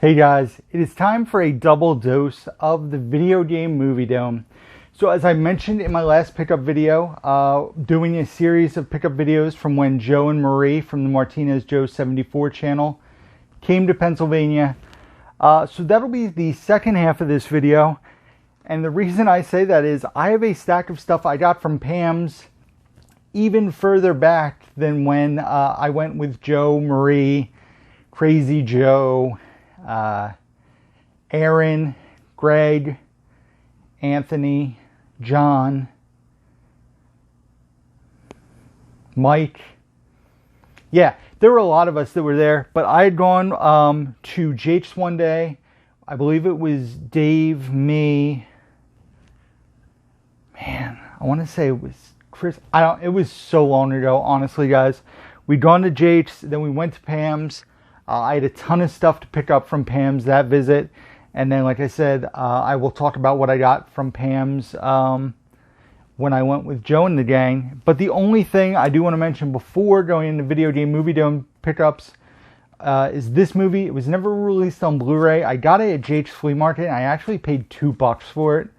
Hey guys, it is time for a double dose of the Video Game Movie Dome. So as I mentioned in my last pickup video, doing a series of pickup videos from when Joe and Marie from the Martinez Joe 74 channel came to Pennsylvania. So that'll be the second half of this video. And the reason I say that is I have a stack of stuff I got from Pam's even further back than when I went with Joe, Marie, Crazy Joe, Aaron, Greg, Anthony, John, Mike. Yeah, there were a lot of us that were there, but I had gone to Jake's one day. I believe it was Dave, me. Man, I want to say it was Chris. It was so long ago, honestly, guys. We'd gone to Jake's, then we went to Pam's. I had a ton of stuff to pick up from Pam's that visit. And then, like I said, I will talk about what I got from Pam's when I went with Joe and the gang. But the only thing I do want to mention before going into Video Game Movie Dome pickups is this movie. It was never released on Blu-ray. I got it at Jake's Flea Market, and I actually paid $2 for it,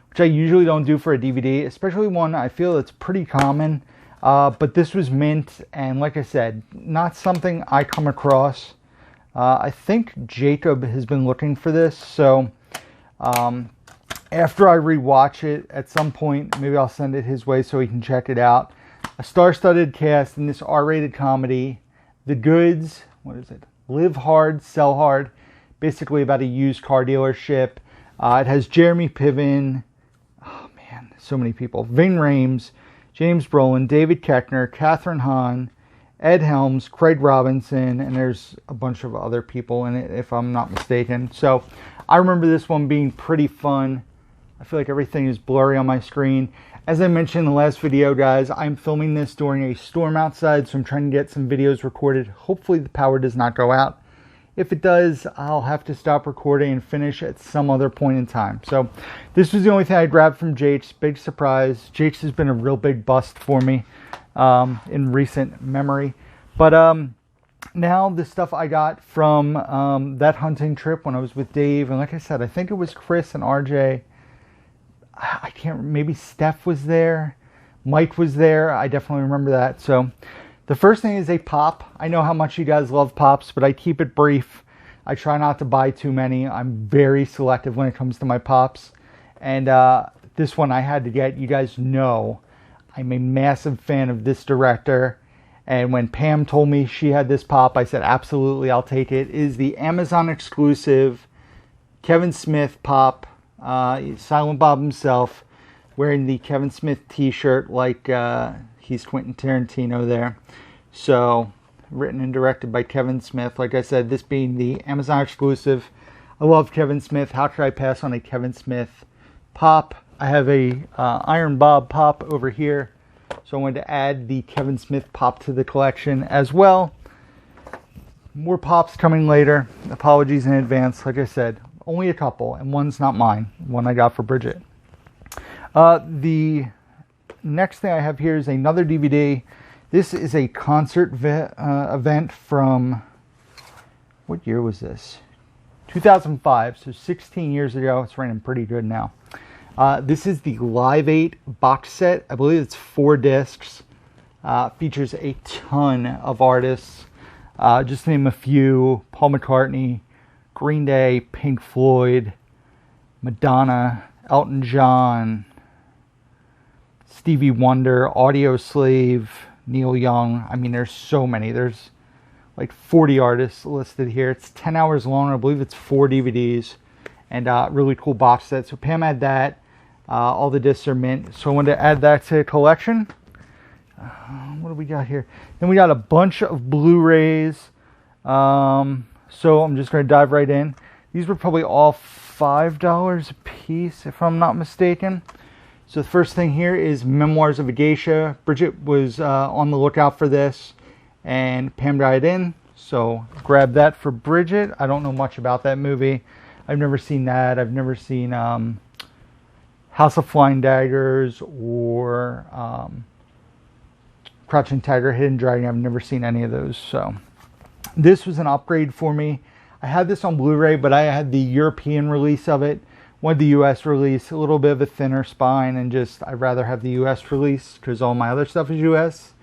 which I usually don't do for a DVD, especially one I feel that's pretty common. But this was mint, and like I said, not something I come across. I think Jacob has been looking for this, so after I rewatch it at some point, maybe I'll send it his way so he can check it out. A star-studded cast in this R-rated comedy, The Goods, what is it? Live Hard, Sell Hard, basically about a used car dealership. It has Jeremy Piven, oh man, so many people, Ving Rhames, James Brolin, David Koechner, Catherine Hahn, Ed Helms, Craig Robinson, and there's a bunch of other people in it, if I'm not mistaken. So I remember this one being pretty fun. I feel like everything is blurry on my screen. As I mentioned in the last video, guys, I'm filming this during a storm outside, so I'm trying to get some videos recorded. Hopefully the power does not go out. If it does, I'll have to stop recording and finish at some other point in time. So this was the only thing I grabbed from Jake's. Big surprise. Jake's has been a real big bust for me in recent memory. But now the stuff I got from that hunting trip when I was with Dave, and like I said, I think it was Chris and RJ. I can't, maybe Steph was there. Mike was there. I definitely remember that. So the first thing is a pop. I know how much you guys love pops, but I keep it brief. I try not to buy too many. I'm very selective when it comes to my pops. And this one I had to get. You guys know I'm a massive fan of this director. And when Pam told me she had this pop, I said, absolutely, I'll take it. It is the Amazon exclusive Kevin Smith pop. Silent Bob himself wearing the Kevin Smith t-shirt like he's Quentin Tarantino there. So, written and directed by Kevin Smith. Like I said, this being the Amazon exclusive. I love Kevin Smith. How could I pass on a Kevin Smith pop? I have a Iron Bob pop over here. So I wanted to add the Kevin Smith pop to the collection as well. More pops coming later. Apologies in advance. Like I said, only a couple, and one's not mine. One I got for Bridget. The next thing I have here is another DVD. This is a concert event from, what year was this? 2005, so 16 years ago. It's running pretty good now. This is the Live 8 box set. I believe it's 4 discs. Features a ton of artists. Just to name a few: Paul McCartney, Green Day, Pink Floyd, Madonna, Elton John, Stevie Wonder, Audioslave, Neil Young. I mean, there's so many. There's like 40 artists listed here. It's 10 hours long. I believe it's 4 DVDs. And really cool box set. So Pam had that. All the discs are mint. So I wanted to add that to the collection. What do we got here? Then we got a bunch of Blu-rays. So I'm just going to dive right in. These were probably all $5 a piece, if I'm not mistaken. So the first thing here is Memoirs of a Geisha. Bridget was on the lookout for this, and Pam got it in. So grab that for Bridget. I don't know much about that movie. I've never seen that. I've never seen House of Flying Daggers or Crouching Tiger, Hidden Dragon. I've never seen any of those. So this was an upgrade for me. I had this on Blu-ray, but I had the European release of it. Wanted the US release, a little bit of a thinner spine, and just I'd rather have the US release because all my other stuff is US.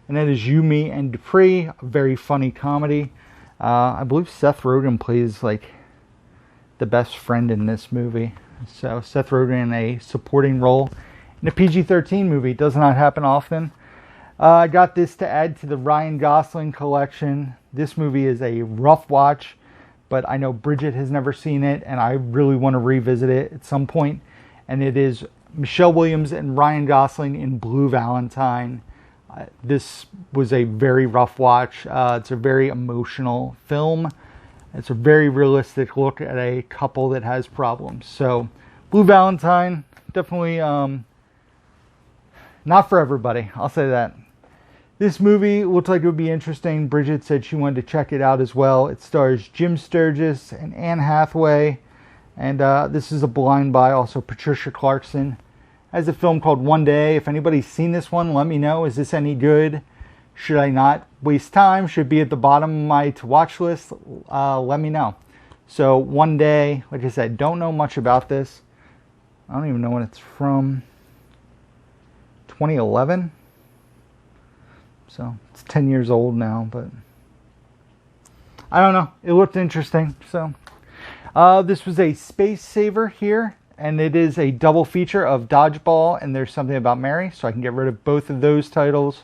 And that is You, Me, and Dupree, a very funny comedy. I believe Seth Rogen plays like the best friend in this movie. So Seth Rogen in a supporting role in a PG-13 movie. Does not happen often. I got this to add to the Ryan Gosling collection. This movie is a rough watch, but I know Bridget has never seen it, and I really want to revisit it at some point. And it is Michelle Williams and Ryan Gosling in Blue Valentine. This was a very rough watch. It's a very emotional film. It's a very realistic look at a couple that has problems. So, Blue Valentine, definitely not for everybody. I'll say that. This movie looked like it would be interesting. Bridget said she wanted to check it out as well. It stars Jim Sturgis and Anne Hathaway. And this is a blind buy. Also, Patricia Clarkson has a film called One Day. If anybody's seen this one, let me know. Is this any good? Should I not waste time? Should be at the bottom of my to-watch list? Let me know. So, One Day, like I said, don't know much about this. I don't even know when it's from. 2011? So, it's 10 years old now, but I don't know. It looked interesting. So, this was a space saver here, and it is a double feature of Dodgeball and There's Something About Mary, so I can get rid of both of those titles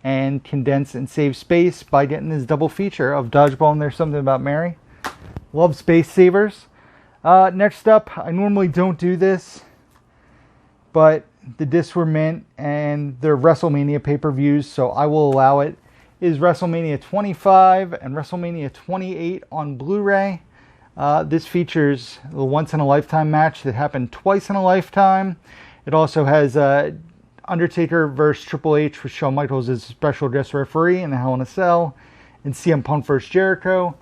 and condense and save space by getting this double feature of Dodgeball and There's Something About Mary. Love space savers. Next up, I normally don't do this, but the discs were mint and they're WrestleMania pay-per-views, so I will allow it. Is WrestleMania 25 and WrestleMania 28 on Blu-ray. This features the once-in-a-lifetime match that happened twice in a lifetime. It also has Undertaker versus Triple H with Shawn Michaels as a special guest referee in the Hell in a Cell, and CM Punk versus Jericho.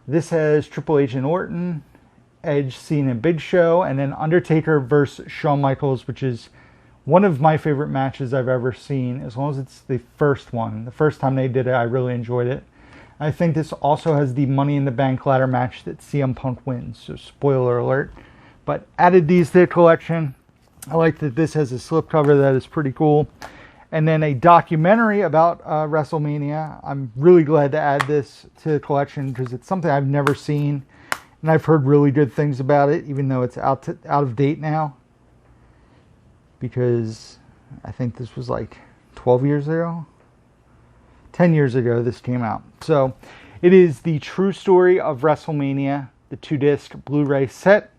This has Triple H and Orton, Edge, Cena, and Big Show, and then Undertaker versus Shawn Michaels, which is one of my favorite matches I've ever seen, as long as it's the first one. The first time they did it, I really enjoyed it. I think this also has the Money in the Bank ladder match that CM Punk wins, so spoiler alert. But added these to the collection. I like that this has a slipcover that is pretty cool. And then a documentary about WrestleMania. I'm really glad to add this to the collection because it's something I've never seen. And I've heard really good things about it, even though it's out of date now. Because I think this was like 12 years ago. 10 years ago this came out. So it is the true story of WrestleMania, the 2-disc Blu-ray set.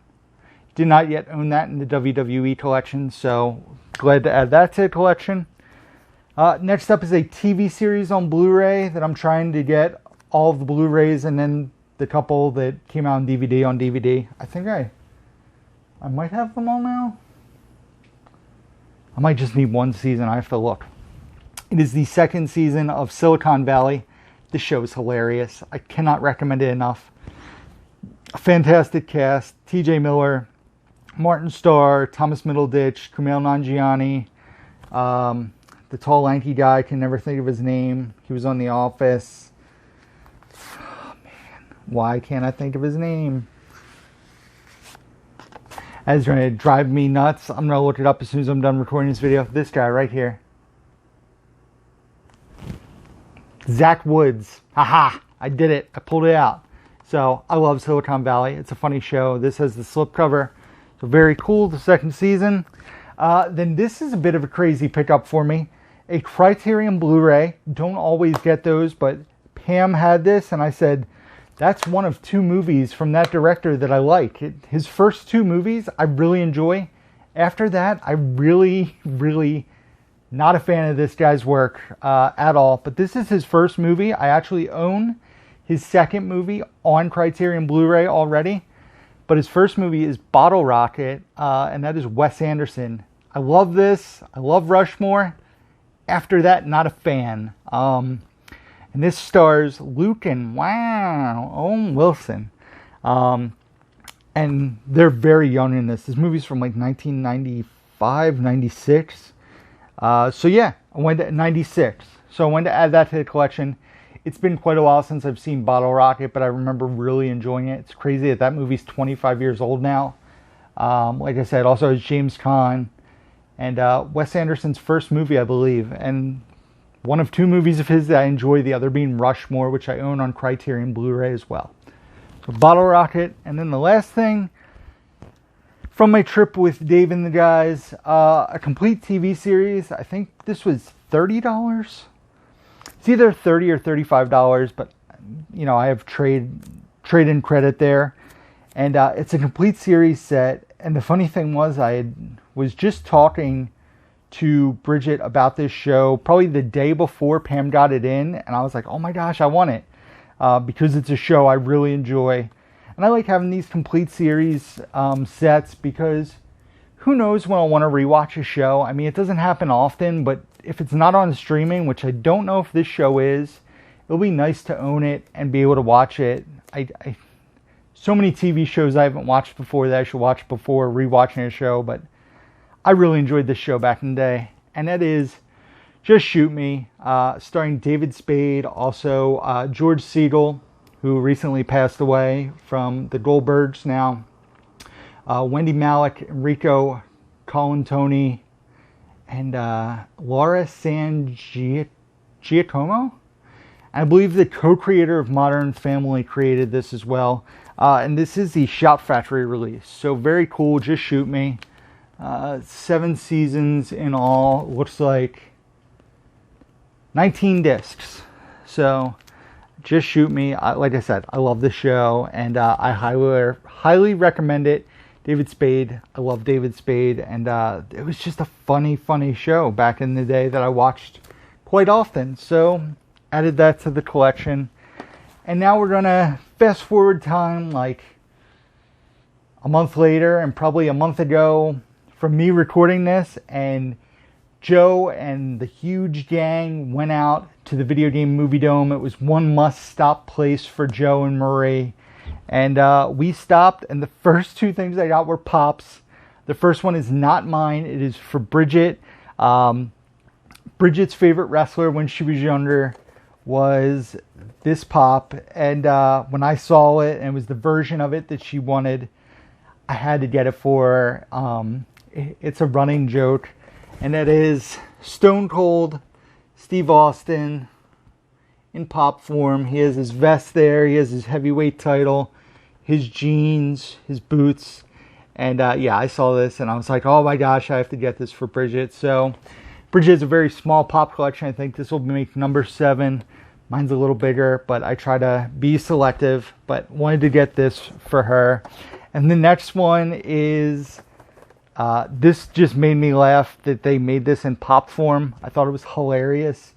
Did not yet own that in the WWE collection, so glad to add that to the collection. Next up is a TV series on Blu-ray that I'm trying to get all of the Blu-rays and then the couple that came out on DVD. I think I might have them all now. I might just need one season. I have to look. It is the second season of Silicon Valley. This show is hilarious. I cannot recommend it enough. A fantastic cast. TJ Miller, Martin Starr, Thomas Middleditch, Kumail Nanjiani. The tall, lanky guy, I can never think of his name. He was on The Office. Oh, man. Why can't I think of his name? That's going to drive me nuts. I'm going to look it up as soon as I'm done recording this video. This guy right here. Zach Woods. Haha! I did it. I pulled it out. So, I love Silicon Valley. It's a funny show. This has the slipcover. So, very cool. The second season. Then this is a bit of a crazy pickup for me. A Criterion Blu-ray. Don't always get those, but Pam had this, and I said, that's one of two movies from that director that I like. His first two movies, I really enjoy. After that, I really not a fan of this guy's work at all. But this is his first movie. I actually own his second movie on Criterion Blu-ray already. But his first movie is Bottle Rocket, and that is Wes Anderson. I love this. I love Rushmore. After that, not a fan. And this stars Luke and Owen Wilson. And they're very young in this. This movie's from like 1995, 96. So yeah, I went to 96. So I wanted to add that to the collection. It's been quite a while since I've seen Bottle Rocket, but I remember really enjoying it. It's crazy that that movie's 25 years old now. Like I said, also has James Caan and Wes Anderson's first movie, I believe, and one of 2 movies of his that I enjoy, the other being Rushmore, which I own on Criterion Blu-ray as well. So Bottle Rocket, and then the last thing from my trip with Dave and the guys, a complete TV series. I think this was $30. It's either $30 or $35, but you know, I have trade-in credit there, and it's a complete series set. And the funny thing was, was just talking to Bridget about this show probably the day before Pam got it in, and I was like, oh my gosh, I want it, because it's a show I really enjoy. And I like having these complete series sets, because who knows when I'll want to rewatch a show. I mean, it doesn't happen often, but if it's not on streaming, which I don't know if this show is, it'll be nice to own it and be able to watch it. So many TV shows I haven't watched before that I should watch before rewatching a show, but I really enjoyed this show back in the day, and that is Just Shoot Me, starring David Spade, also George Segal, who recently passed away from the Goldbergs now, Wendy Malick, Enrico Colantoni, and Laura San Giacomo. I believe the co-creator of Modern Family created this as well. And this is the Shout Factory release. So very cool, Just Shoot Me. 7 seasons in all. Looks like 19 discs. So Just Shoot Me. Like I said, I love this show, and I highly recommend it. David Spade. I love David Spade, and it was just a funny show back in the day that I watched quite often. So added that to the collection. And now we're going to fast forward time like a month later, and probably a month ago from me recording this, and Joe and the huge gang went out to the Videogame Movie Dome. It was one must-stop place for Joe and Marie. And we stopped, and the first 2 things I got were pops. The first one is not mine. It is for Bridget. Bridget's favorite wrestler when she was younger was this pop. And when I saw it, and it was the version of it that she wanted, I had to get it for her. It's a running joke, and that is Stone Cold Steve Austin in pop form. He has his vest there, he has his heavyweight title, his jeans, his boots, and yeah, I saw this and I was like, oh my gosh, I have to get this for Bridget. So Bridget has a very small pop collection. I think this will make number 7. Mine's a little bigger, but I try to be selective, but wanted to get this for her. And the next one is this just made me laugh that they made this in pop form. I thought it was hilarious,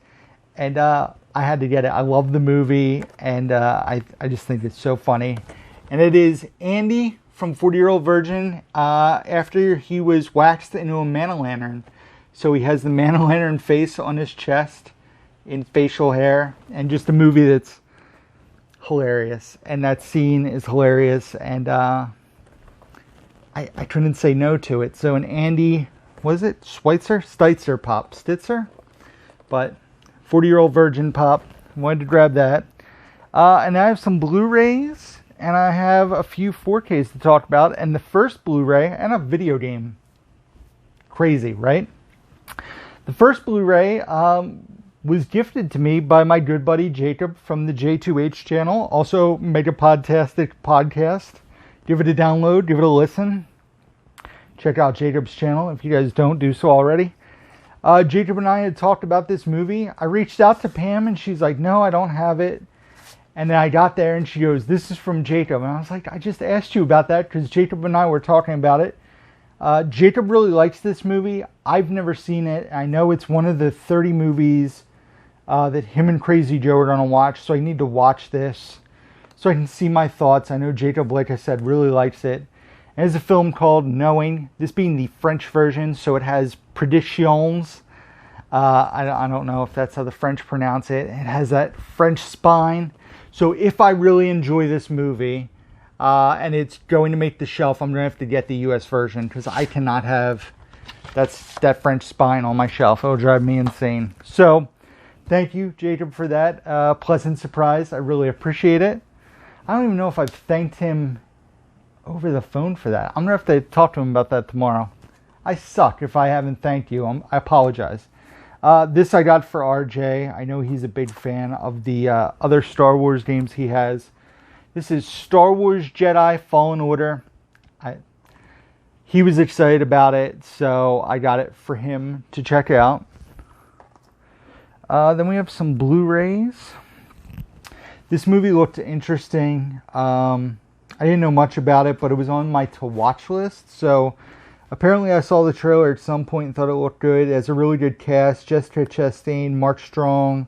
and I had to get it. I love the movie, and I just think it's so funny. And it is Andy from 40-Year-Old Virgin after he was waxed into a man-o'-lantern. So he has the man-o'-lantern face on his chest in facial hair, and just a movie that's hilarious. And that scene is hilarious, and I couldn't say no to it. So an Andy, was it Stitzer pop? Stitzer? But 40-Year-Old Virgin pop. Wanted to grab that. And I have some Blu-rays, and I have a few 4Ks to talk about. And the first Blu-ray, and a video game. Crazy, right? The first Blu-ray was gifted to me by my good buddy Jacob from the J2H channel. Also, Megapodtastic podcast. Give it a download, give it a listen. Check out Jacob's channel if you guys don't do so already. Jacob and I had talked about this movie. I reached out to Pam and she's like, no, I don't have it. And then I got there and she goes, this is from Jacob. And I was like, I just asked you about that because Jacob and I were talking about it. Jacob really likes this movie. I've never seen it. I know it's one of the 30 movies that him and Crazy Joe are going to watch. So I need to watch this so I can see my thoughts. I know Jacob, like I said, really likes it. And it's a film called Knowing, this being the French version, so it has predictions. I don't know if that's how the French pronounce it. It has that French spine. So if I really enjoy this movie, and it's going to make the shelf, I'm going to have to get the US version, because I cannot have that French spine on my shelf. It'll drive me insane. So thank you, Jacob, for that pleasant surprise. I really appreciate it. I don't even know if I've thanked him over the phone for that. I'm going to have to talk to him about that tomorrow. I suck if I haven't thanked you. I apologize. This I got for RJ. I know he's a big fan of the other Star Wars games he has. This is Star Wars Jedi Fallen Order. He was excited about it, so I got it for him to check out. Then we have some Blu-rays. This movie looked interesting. I didn't know much about it, but it was on my to-watch list. So apparently I saw the trailer at some point and thought it looked good. It has a really good cast. Jessica Chastain, Mark Strong,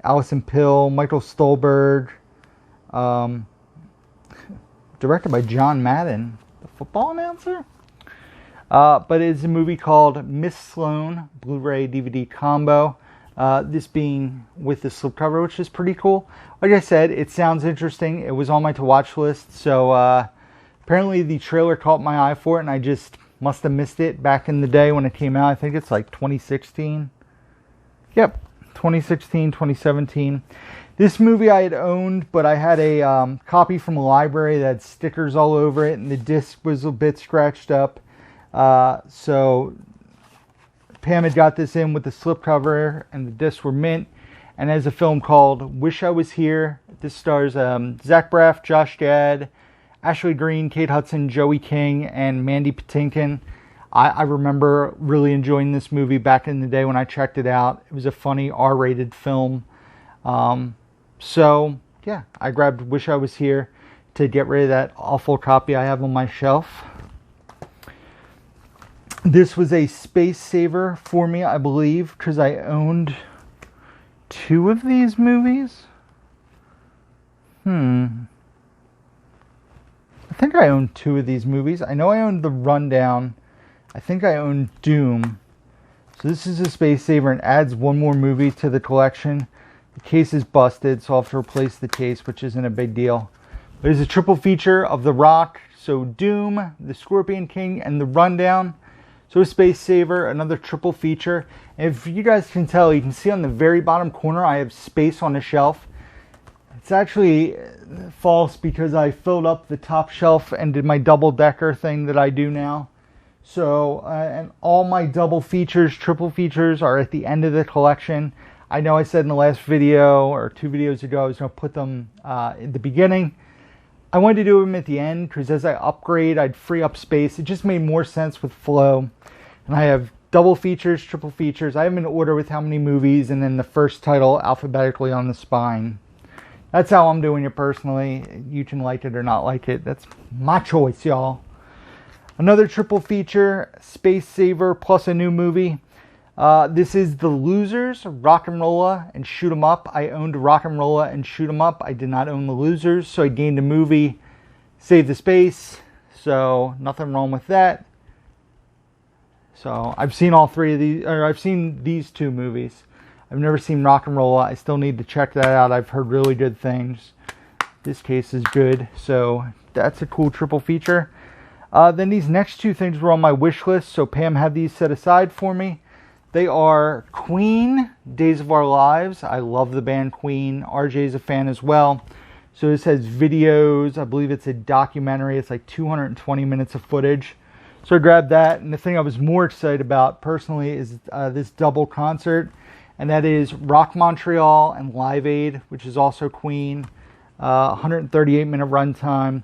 Alison Pill, Michael Stolberg. Directed by John Madden, the football announcer. But it's a movie called Miss Sloane, Blu-ray DVD combo. This being with the slipcover, which is pretty cool. Like I said, it sounds interesting. It was on my to-watch list, so apparently the trailer caught my eye for it, and I just must have missed it back in the day when it came out. I think it's like 2016. Yep, 2016, 2017. This movie I had owned, but I had a copy from a library that had stickers all over it, and the disc was a bit scratched up. So Pam had got this in with the slipcover, and the discs were mint. And has a film called Wish I Was Here. This stars Zach Braff, Josh Gad, Ashley Greene, Kate Hudson, Joey King, and Mandy Patinkin. I remember really enjoying this movie back in the day when I checked it out. It was a funny R-rated film. So, yeah, I grabbed Wish I Was Here to get rid of that awful copy I have on my shelf. This was a space saver for me, I believe, because I owned 2 of these movies. I think I owned 2 of these movies. I know I owned The Rundown. I think I owned Doom. So this is a space saver and adds 1 more movie to the collection. The case is busted, so I'll have to replace the case, which isn't a big deal. But it's a triple feature of The Rock, so Doom, The Scorpion King, and The Rundown. So a space saver, another triple feature. And if you guys can tell, you can see on the very bottom corner I have space on the shelf. It's actually false because I filled up the top shelf and did my double-decker thing that I do now. So, and all my double features, triple features are at the end of the collection. I know I said in the last video, or 2 videos ago, I was going to put them in the beginning. I wanted to do them at the end because as I upgrade, I'd free up space. It just made more sense with flow. And I have double features, triple features. I have them in order with how many movies, and then the first title alphabetically on the spine. That's how I'm doing it personally. You can like it or not like it. That's my choice, y'all. Another triple feature, space saver plus a new movie. This is The Losers, Rock'n'Rolla and Shoot 'em Up. I owned Rock'n'Rolla and Shoot 'em Up. I did not own The Losers, so I gained a movie, saved the space, so nothing wrong with that. So I've seen all 3 of these, or I've seen these 2 movies. I've never seen Rock'n'Rolla. I still need to check that out. I've heard really good things. This case is good, so that's a cool triple feature. Then these next 2 things were on my wish list, so Pam had these set aside for me. They are Queen, Days of Our Lives. I love the band Queen. RJ's a fan as well. So this has videos. I believe it's a documentary. It's like 220 minutes of footage. So I grabbed that. And the thing I was more excited about personally is this double concert. And that is Rock Montreal and Live Aid, which is also Queen. 138-minute runtime.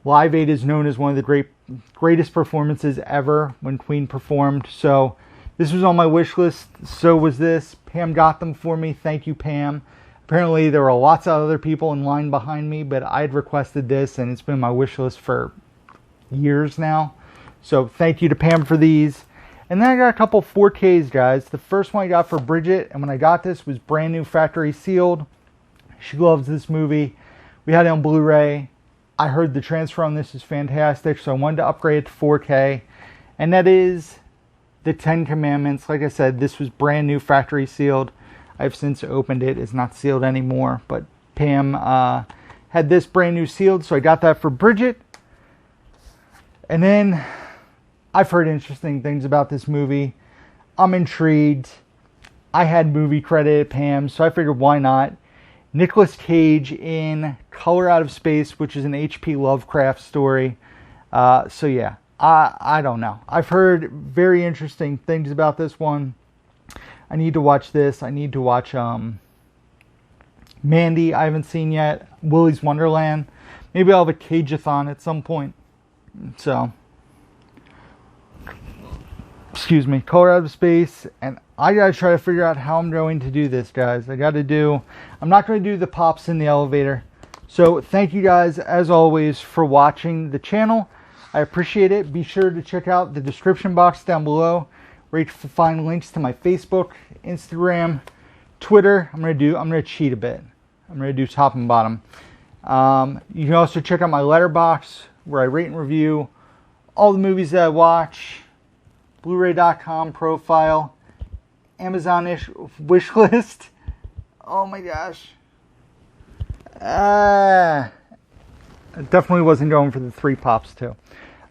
Live Aid is known as one of the greatest performances ever when Queen performed. So this was on my wish list. So was this. Pam got them for me. Thank you, Pam. Apparently there were lots of other people in line behind me, but I had requested this, and it's been on my wish list for years now. So thank you to Pam for these. And then I got a couple 4Ks, guys. The first one I got for Bridget, and when I got this, was brand new factory sealed. She loves this movie. We had it on Blu-ray. I heard the transfer on this is fantastic, so I wanted to upgrade it to 4K. And that is the 10 Commandments. Like I said, this was brand new factory sealed. I've since opened it. It's not sealed anymore, but Pam had this brand new sealed, so I got that for Bridget. And then I've heard interesting things about this movie. I'm intrigued. I had movie credit at Pam's, so I figured why not. Nicolas Cage in Color Out of Space, which is an H.P. Lovecraft story. So yeah, I don't know. I've heard very interesting things about this one. I need to watch this. I need to watch Mandy, I haven't seen yet. Willy's Wonderland. Maybe I'll have a Cage-a-thon at some point. So, excuse me, Color Out of Space. And I gotta try to figure out how I'm going to do this, guys. I'm not going to do the pops in the elevator. So, thank you guys, as always, for watching the channel. I appreciate it. Be sure to check out the description box down below, where you can find links to my Facebook, Instagram, Twitter. I'm gonna cheat a bit. I'm gonna do top and bottom. You can also check out my letterbox, where I rate and review all the movies that I watch. Blu-ray.com profile, Amazon-ish wish list. Oh my gosh. I definitely wasn't going for the 3 pops too.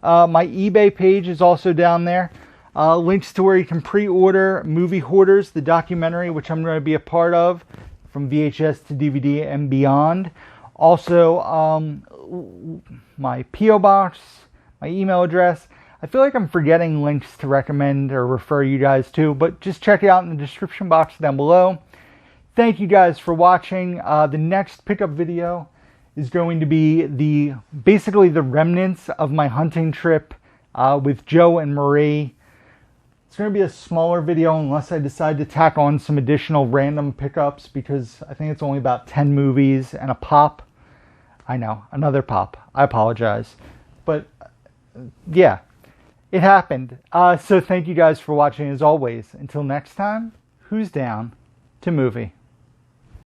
My eBay page is also down there. Links to where you can pre-order Movie Hoarders, the documentary, which I'm going to be a part of, from VHS to DVD and beyond. Also, my P.O. Box, my email address. I feel like I'm forgetting links to recommend or refer you guys to, but just check it out in the description box down below. Thank you guys for watching. The next pickup video is going to be basically the remnants of my hunting trip with Joe and Marie. It's going to be a smaller video unless I decide to tack on some additional random pickups, because I think it's only about 10 movies and a pop. I know, another pop. I apologize. But yeah, it happened. So thank you guys for watching as always. Until next time, who's down to movie?